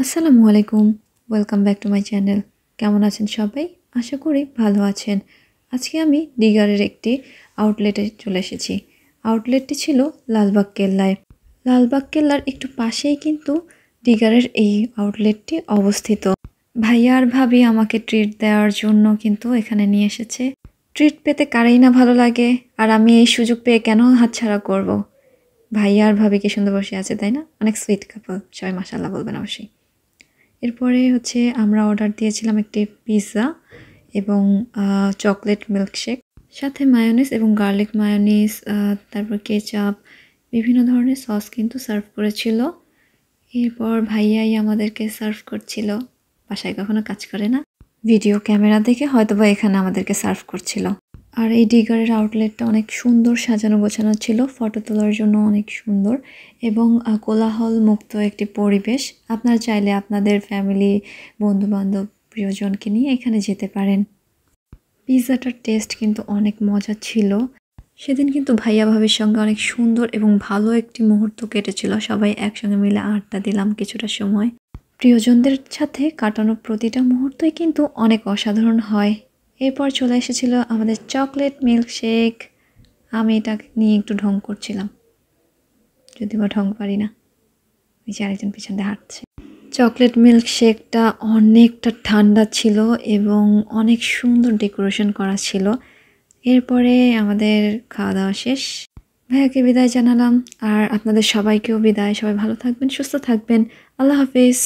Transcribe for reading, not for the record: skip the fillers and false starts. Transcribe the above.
আসসালামু আলাইকুম। Welcome back to my channel. কেমন আছেন সবাই? আশা করি ভালো আছেন। আজকে আমি ডিগারের একটি আউটলেটে চলে এসেছি। আউটলেটটি ছিল লালবাগ কেল্লায়। লালবাগ কেল্লার একটু পাশেই কিন্তু ডিগারের এই আউটলেটটি অবস্থিত। ভাইয়া আর ভাবি আমাকে ট্রিট দেওয়ার জন্য কিন্তু এখানে নিয়ে এসেছে। ট্রিট পেতে কারই না ভালো লাগে, আর আমি এই সুযোগ পেয়ে কেন হাতছাড়া করব? ভাইয়া আর ভাবি কি সুন্দর বসে আছে, তাই না? অনেক সুইট কাপল। সবাই মাশাআল্লাহ বলবেন অবশ্যই। এরপরে হচ্ছে আমরা অর্ডার দিয়েছিলাম একটি পিৎজা এবং চকলেট মিল্কশেক, সাথে মায়োনিজ এবং গার্লিক মায়োনিজ, তারপর কেচাপ, বিভিন্ন ধরনের সস কিন্তু সার্ভ করেছিল। এরপর ভাইয়াই আমাদেরকে সার্ভ করছিল। বাসায় কখনো কাজ করে না, ভিডিও ক্যামেরা দেখে হয়তোবা এখানে আমাদেরকে সার্ভ করছিল। আর এই ডিগারের আউটলেটটা অনেক সুন্দর সাজানো গোছানো ছিল, ফটো তোলার জন্য অনেক সুন্দর এবং কোলাহল মুক্ত একটি পরিবেশ। আপনারা চাইলে আপনাদের ফ্যামিলি, বন্ধুবান্ধব, প্রিয়জনকে নিয়ে এখানে যেতে পারেন। পিৎজাটার টেস্ট কিন্তু অনেক মজা ছিল। সেদিন কিন্তু ভাইয়া ভাবির সঙ্গে অনেক সুন্দর এবং ভালো একটি মুহূর্ত কেটেছিল। সবাই একসঙ্গে মিলে আড্ডা দিলাম কিছুটা সময়। প্রিয়জনদের সাথে কাটানো প্রতিটা মুহূর্তই কিন্তু অনেক অসাধারণ হয়। এরপর চলে এসেছিল আমাদের চকলেট মিল্কশেক। আমি এটা নিয়ে একটু ঢং করছিলাম, যদি বা ঢং পারি না। ওই যে আরেকজন পিছন দিয়ে হাঁটছে। চকলেট মিল্কশেকটা অনেকটা ঠান্ডা ছিল এবং অনেক সুন্দর ডেকোরেশন করা ছিল। এরপরে আমাদের খাওয়া দাওয়া শেষ। ভাইয়াকে বিদায় জানালাম, আর আপনাদের সবাইকেও বিদায়। সবাই ভালো থাকবেন, সুস্থ থাকবেন। আল্লাহ হাফিজ।